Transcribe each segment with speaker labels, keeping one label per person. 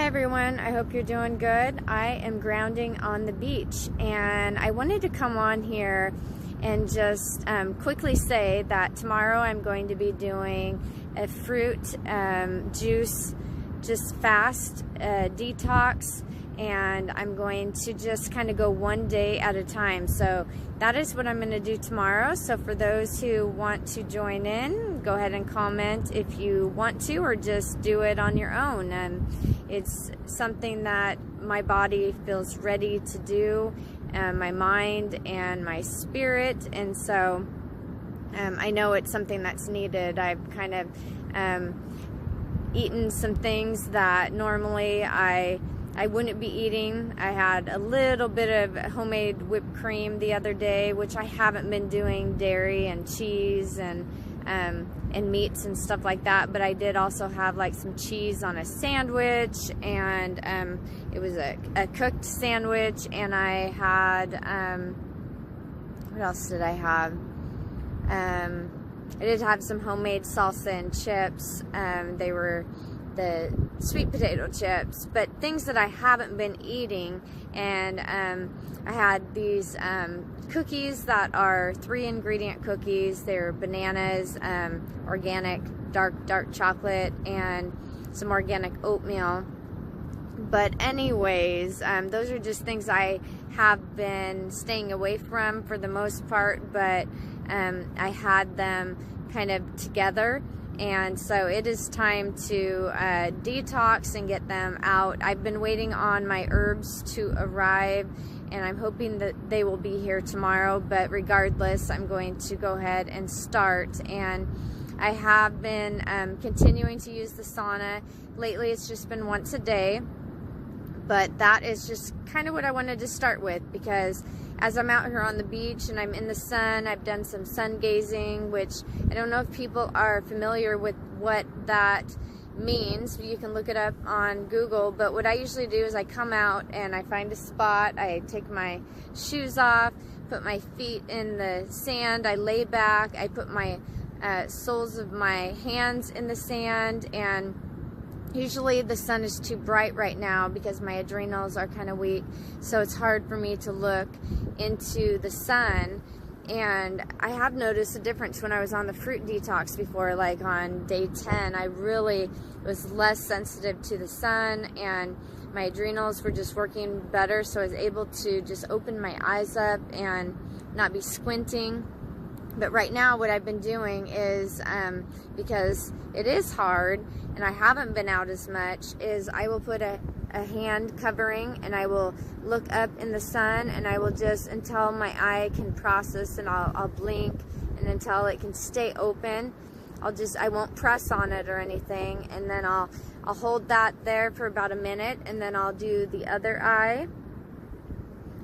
Speaker 1: Hi everyone, I hope you're doing good. I am grounding on the beach, and I wanted to come on here and just quickly say that tomorrow I'm going to be doing a fruit juice, just fast detox, and I'm going to just kind of go one day at a time. So that is what I'm going to do tomorrow. So for those who want to join in, go ahead and comment if you want to, or just do it on your own. It's something that my body feels ready to do, my mind and my spirit, and so I know it's something that's needed. I've kind of eaten some things that normally I wouldn't be eating. I had a little bit of homemade whipped cream the other day, which I haven't been doing, dairy and cheese and meats and stuff like that, but I did also have like some cheese on a sandwich, and it was a cooked sandwich, and I had what else did I have? I did have some homemade salsa and chips. They were the sweet potato chips, but things that I haven't been eating. And I had these cookies that are 3-ingredient cookies. They're bananas, organic dark chocolate, and some organic oatmeal. But anyways, those are just things I have been staying away from for the most part, but I had them kind of together. And so it is time to detox and get them out. I've been waiting on my herbs to arrive, and I'm hoping that they will be here tomorrow, but regardless, I'm going to go ahead and start. And I have been continuing to use the sauna. Lately it's just been once a day, but that is just kind of what I wanted to start with, because as I'm out here on the beach and I'm in the sun, I've done some sun gazing, which I don't know if people are familiar with what that means. You can look it up on Google, but what I usually do is I come out and I find a spot, I take my shoes off, put my feet in the sand, I lay back, I put my soles of my hands in the sand, and usually the sun is too bright right now because my adrenals are kind of weak, so it's hard for me to look into the sun. And I have noticed a difference when I was on the fruit detox before, like on day 10, I really was less sensitive to the sun, and my adrenals were just working better, so I was able to just open my eyes up and not be squinting. But right now what I've been doing is, because it is hard and I haven't been out as much, is I will put a hand covering and I will look up in the sun, and I will just, until my eye can process, and I'll blink, and until it can stay open, I won't press on it or anything, and then I'll hold that there for about a minute, and then I'll do the other eye,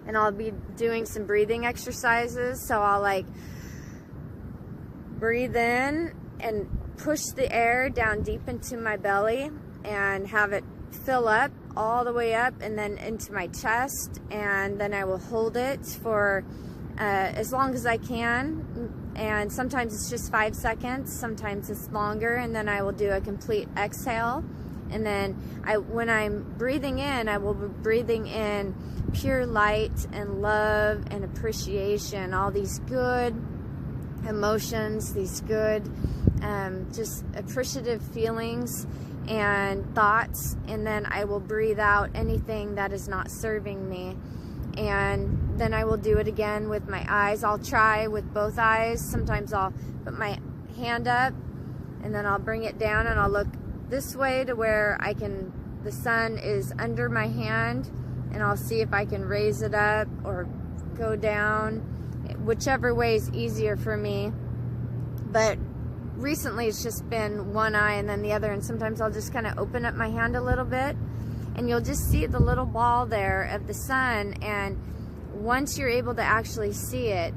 Speaker 1: and I'll be doing some breathing exercises. So I'll like breathe in and push the air down deep into my belly and have it fill up all the way up and then into my chest, and then I will hold it for as long as I can, and sometimes it's just 5 seconds, sometimes it's longer, and then I will do a complete exhale. And then when I'm breathing in, I will be breathing in pure light and love and appreciation, all these good emotions, these good just appreciative feelings and thoughts, and then I will breathe out anything that is not serving me. And then I will do it again with my eyes. I'll try with both eyes. Sometimes I'll put my hand up and then I'll bring it down, and I'll look this way to where the sun is under my hand, and I'll see if I can raise it up or go down, whichever way is easier for me. But recently it's just been one eye and then the other, and sometimes I'll just kind of open up my hand a little bit, and you'll just see the little ball there of the sun. And once you're able to actually see it,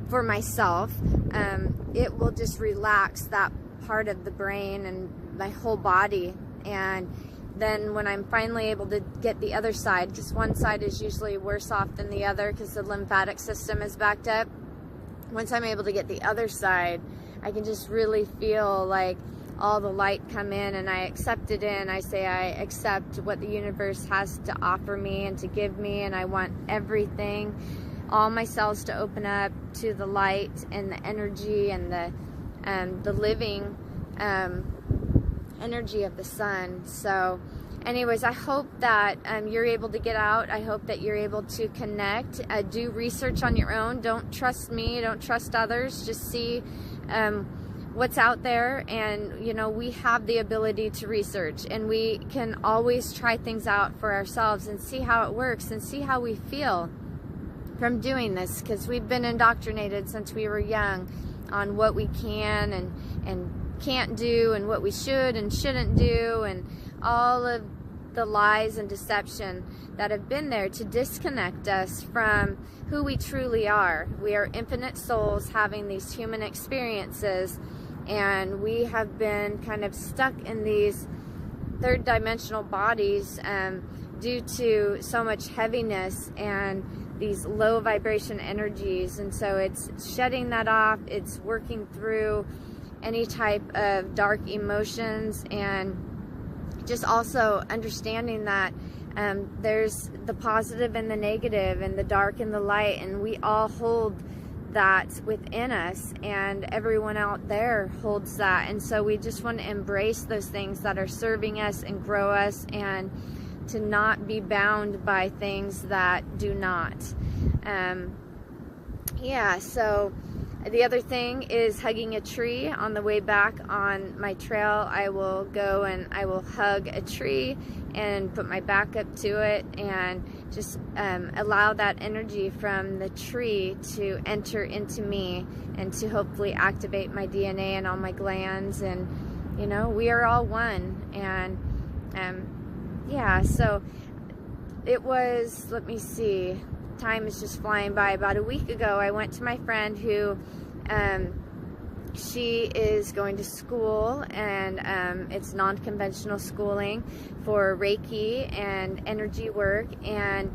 Speaker 1: for myself, it will just relax that part of the brain and my whole body. And then when I'm finally able to get the other side, because one side is usually worse off than the other because the lymphatic system is backed up, once I'm able to get the other side, I can just really feel like all the light come in, and I accept it in. I say I accept what the universe has to offer me and to give me, and I want everything, all my cells to open up to the light and the energy and the living energy of the sun. So anyways, I hope that you're able to get out. I hope that you're able to connect. Do research on your own. Don't trust me. Don't trust others. Just see what's out there. And, you know, we have the ability to research, and we can always try things out for ourselves and see how it works and see how we feel from doing this, because we've been indoctrinated since we were young on what we can and can't do, and what we should and shouldn't do, and all of the lies and deception that have been there to disconnect us from who we truly are. We are infinite souls having these human experiences, and we have been kind of stuck in these third dimensional bodies due to so much heaviness and these low vibration energies. And so it's shedding that off. It's working through any type of dark emotions, and just also understanding that there's the positive and the negative, and the dark and the light, and we all hold that within us, and everyone out there holds that. And so we just want to embrace those things that are serving us and grow us, and to not be bound by things that do not. Yeah, so the other thing is hugging a tree. On the way back on my trail, I will go and I will hug a tree and put my back up to it, and just allow that energy from the tree to enter into me, and to hopefully activate my DNA and all my glands. And, you know, we are all one. And yeah, so it was, let me see, time is just flying by. About a week ago, I went to my friend who she is going to school, and it's non-conventional schooling for Reiki and energy work, and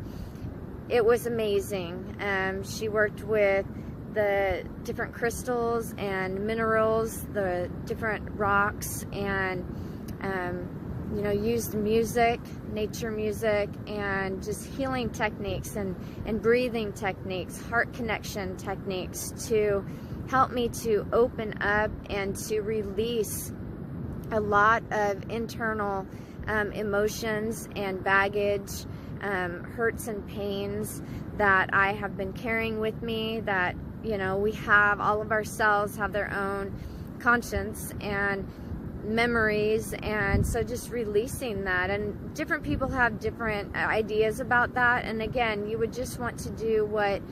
Speaker 1: it was amazing. She worked with the different crystals and minerals, the different rocks, and you know, used music, nature music, and just healing techniques and breathing techniques, heart connection techniques, to help me to open up and to release a lot of internal emotions and baggage, hurts and pains that I have been carrying with me. That, you know, we have, all of our cells have their own conscience and memories, and so just releasing that. And different people have different ideas about that, and again, you would just want to do what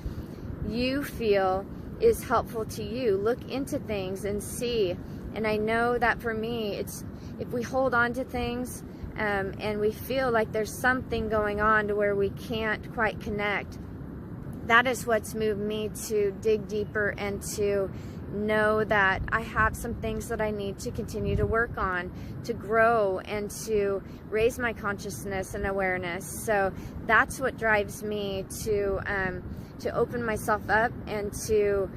Speaker 1: you feel is helpful to you. Look into things and see. And I know that for me, it's, if we hold on to things and we feel like there's something going on to where we can't quite connect, that is what's moved me to dig deeper and to know that I have some things that I need to continue to work on, to grow and to raise my consciousness and awareness. So that's what drives me to open myself up and to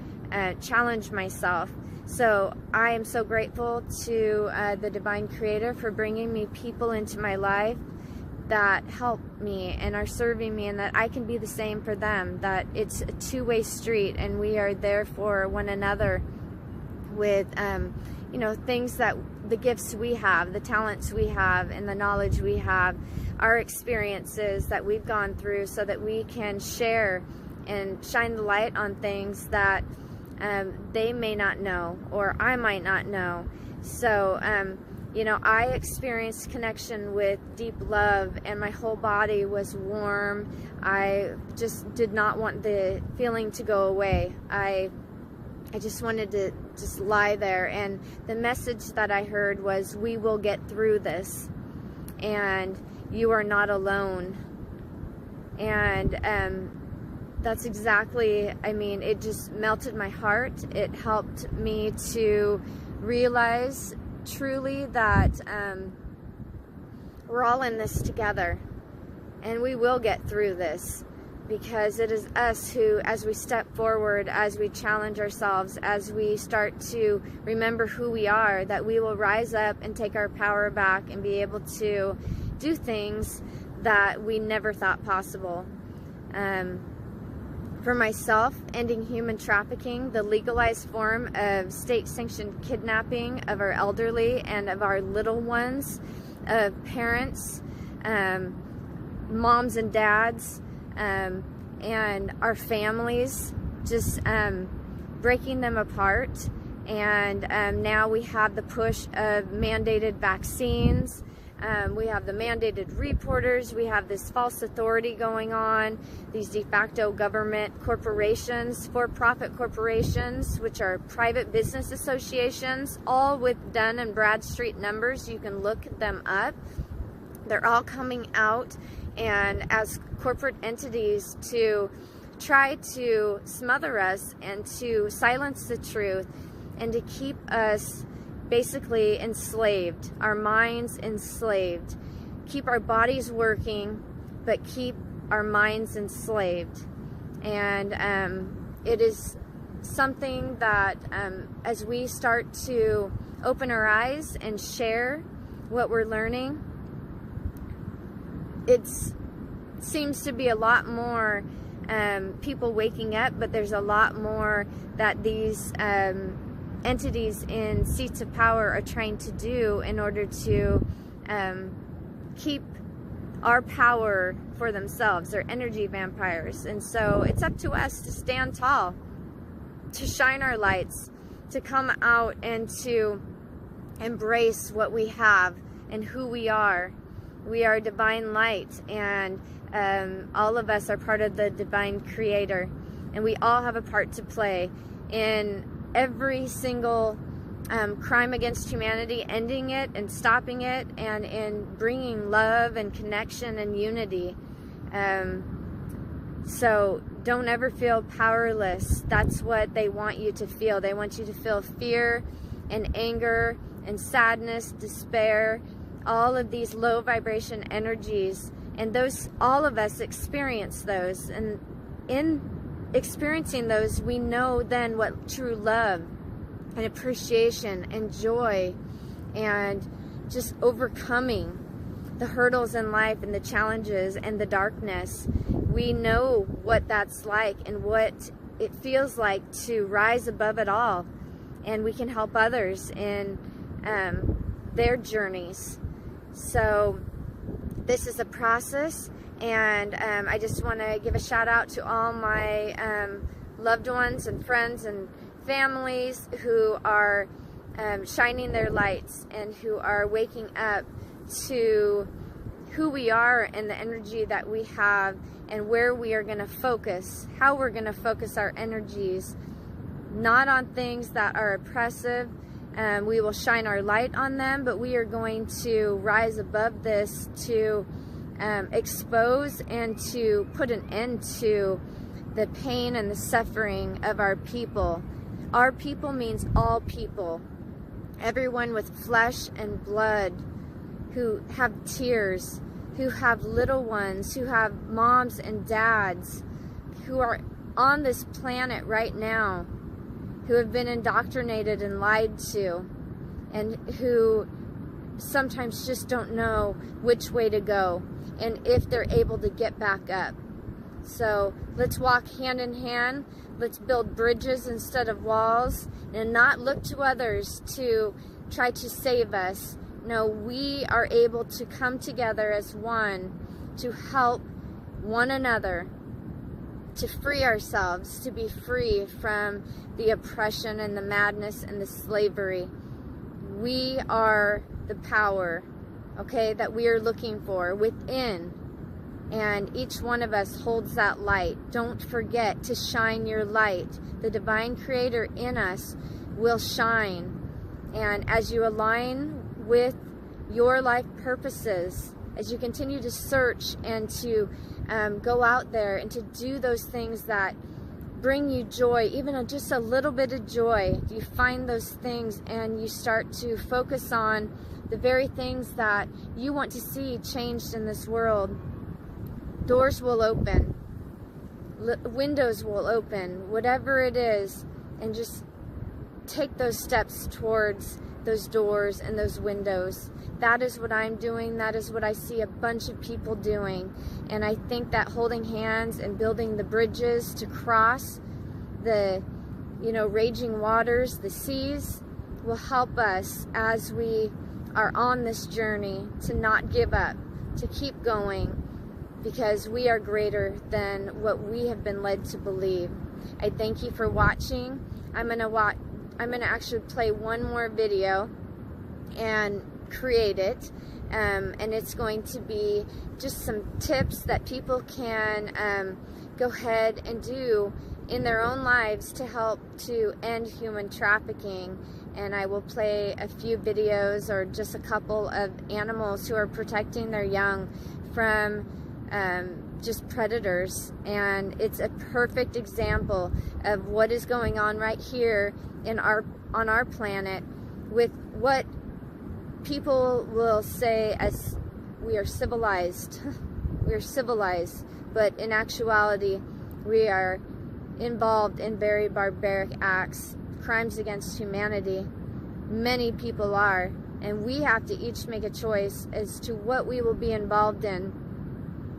Speaker 1: challenge myself. So I am so grateful to the Divine Creator for bringing me people into my life that help me and are serving me, and that I can be the same for them, that it's a two-way street, and we are there for one another with you know, things that, the gifts we have, the talents we have, and the knowledge we have, our experiences that we've gone through, so that we can share and shine the light on things that they may not know, or I might not know. So you know, I experienced connection with deep love, and my whole body was warm. I just did not want the feeling to go away. I just wanted to just lie there, and the message that I heard was, we will get through this, and you are not alone. And that's exactly, I mean, it just melted my heart. It helped me to realize truly that we're all in this together, and we will get through this. because it is us who, as we step forward, as we challenge ourselves, as we start to remember who we are, that we will rise up and take our power back and be able to do things that we never thought possible. For myself, ending human trafficking, the legalized form of state-sanctioned kidnapping of our elderly and of our little ones, of parents, moms and dads, and our families, just breaking them apart. And now we have the push of mandated vaccines. We have the mandated reporters. We have this false authority going on, these de facto government corporations, for-profit corporations, which are private business associations, all with Dun and Bradstreet numbers. You can look them up. They're all coming out and as corporate entities to try to smother us and to silence the truth and to keep us basically enslaved, our minds enslaved, keep our bodies working, but keep our minds enslaved. And it is something that as we start to open our eyes and share what we're learning, it seems to be a lot more people waking up, but there's a lot more that these entities in seats of power are trying to do in order to keep our power for themselves. They're energy vampires. And so it's up to us to stand tall, to shine our lights, to come out and to embrace what we have and who we are. We are divine light, and all of us are part of the divine creator, and we all have a part to play in every single crime against humanity, ending it and stopping it, and in bringing love and connection and unity. So don't ever feel powerless. That's what they want you to feel. They want you to feel fear and anger and sadness, despair, all of these low vibration energies. And those, all of us experience those. And in experiencing those, we know then what true love and appreciation and joy and just overcoming the hurdles in life and the challenges and the darkness. We know what that's like and what it feels like to rise above it all. And we can help others in their journeys. So this is a process, and I just want to give a shout out to all my loved ones and friends and families who are shining their lights and who are waking up to who we are and the energy that we have and where we are going to focus, how we're going to focus our energies, not on things that are oppressive. We will shine our light on them, but we are going to rise above this to expose and to put an end to the pain and the suffering of our people. Our people means all people, everyone with flesh and blood, who have tears, who have little ones, who have moms and dads, who are on this planet right now, who have been indoctrinated and lied to, and who sometimes just don't know which way to go and if they're able to get back up. So let's walk hand in hand. Let's build bridges instead of walls, and not look to others to try to save us. No, we are able to come together as one to help one another, to free ourselves, to be free from the oppression and the madness and the slavery. We are the power, okay, that we are looking for within, and each one of us holds that light. Don't forget to shine your light. The divine creator in us will shine, and as you align with your life purposes, as you continue to search and to go out there and to do those things that bring you joy, even just a little bit of joy, you find those things and you start to focus on the very things that you want to see changed in this world. Doors will open. windows will open, whatever it is, and just take those steps towards those doors and those windows. That is what I'm doing. That is what I see a bunch of people doing. And I think that holding hands and building the bridges to cross the, raging waters, the seas, will help us as we are on this journey to not give up, to keep going, because we are greater than what we have been led to believe. I thank you for watching. I'm gonna actually play one more video and create it, and it's going to be just some tips that people can go ahead and do in their own lives to help to end human trafficking. And I will play a few videos or just a couple of animals who are protecting their young from just predators. And it's a perfect example of what is going on right here on our planet with what people will say as we are civilized. We are civilized, but in actuality we are involved in very barbaric acts, crimes against humanity. Many people are, and we have to each make a choice as to what we will be involved in.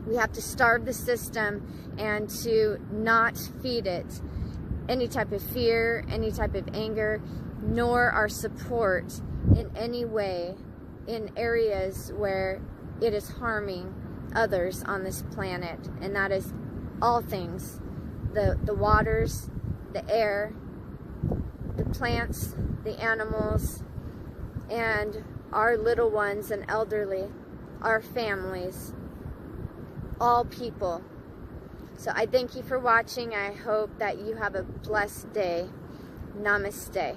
Speaker 1: We have to starve the system and to not feed it any type of fear, any type of anger, nor our support in any way in areas where it is harming others on this planet. And that is all things: the waters, the air, the plants, the animals, and our little ones and elderly, our families, all people. So I thank you for watching. I hope that you have a blessed day. Namaste.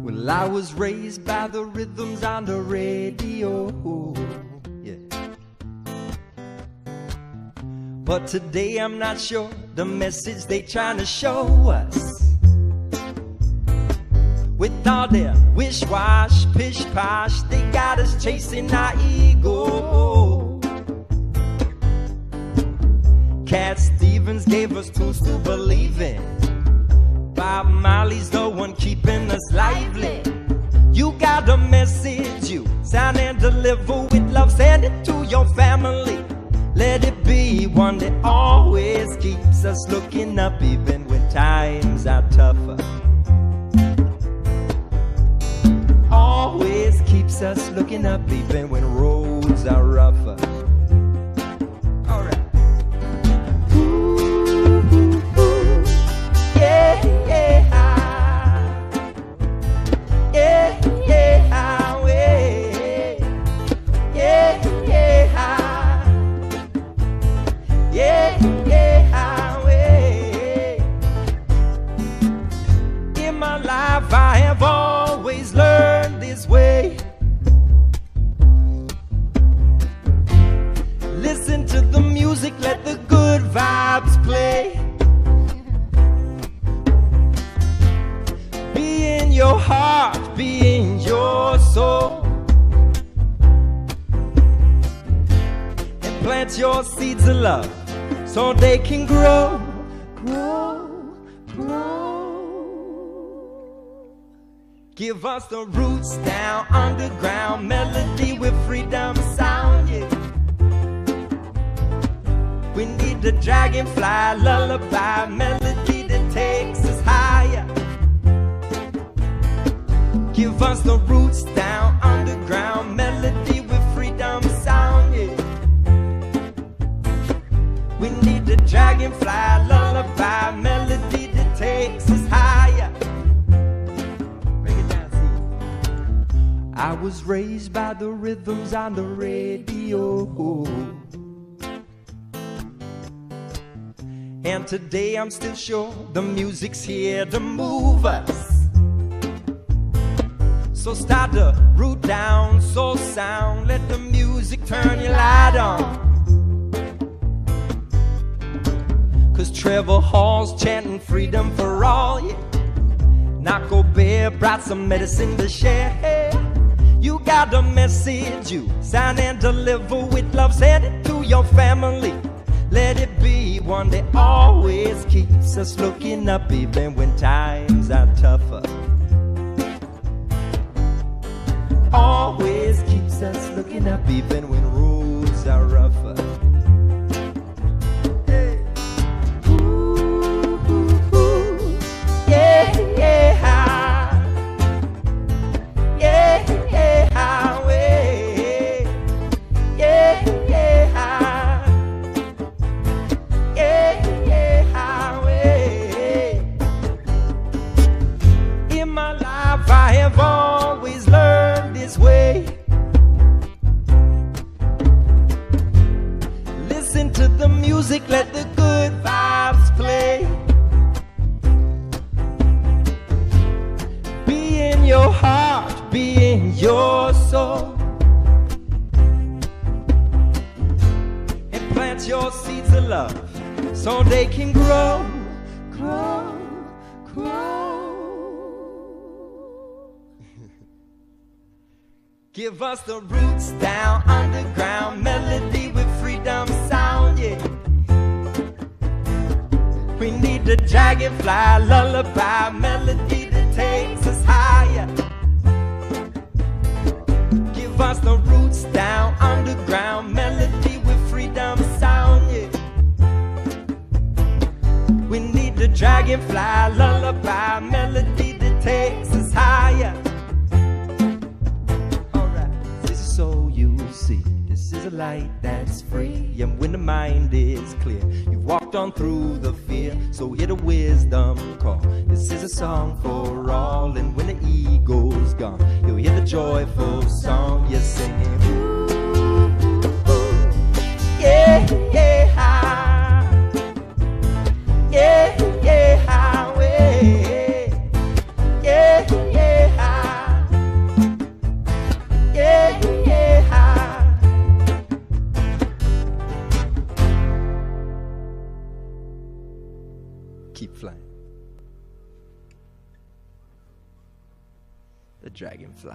Speaker 2: Well, I was raised by the rhythms on the radio, yeah. But today I'm not sure the message they trying to show us. With all their wish-wash, pish-posh, they got us chasing our ego. Cat Stevens gave us tools to believe in. Bob Marley's the one keeping us lively. You got a message, you sound and deliver with love. Send it to your family. Let it be one that always keeps us looking up, even when times are tougher. Always keeps us looking up, even when roads are rougher. I have always learned this way. Listen to the music, let the good vibes play. Be in your heart, be in your soul, and plant your seeds of love so they can grow, grow, grow. Give us the roots down underground, melody with freedom sound, yeah. We need the dragonfly lullaby, melody that takes us higher. Give us the roots down underground, melody with freedom sound, yeah. We need the dragonfly lullaby, melody that takes us higher. I was raised by the rhythms on the radio, and today I'm still sure the music's here to move us. So start the root down, soul sound, let the music turn your light on. travel halls chanting freedom for all, yeah. Naco Bear brought some medicine to share. You got a message you sign and deliver with love. Send it to your family. Let it be one that always keeps us looking up even when times are tougher. Always keeps us looking up even when roads are rougher. Hey. Ooh, ooh, ooh. Yeah, yeah, yeah, yeah, highway. Yeah, yeah, yeah, yeah, highway. In my life I have always learned this way. Listen to the music, let the good vibes play. Be in your heart, be in your soul, and plant your seeds of love so they can grow, grow, grow. Give us the roots down underground, melody with freedom sound, yeah. We need the dragonfly, lullaby, melody that takes us higher. Give us the roots down underground, melody with freedom sound, yeah. We need the dragonfly, lullaby, melody that takes us higher. So you see, this is a light that's free, and when the mind is clear, you've walked on through the fear, so hear the wisdom call. This is a song for all, and when the ego's gone, you'll hear the joyful song you're singing. Ooh, ooh, ooh. Yeah, yeah, yeah, yeah, highway. Yeah, yeah, yeah. Keep flying. The dragonfly.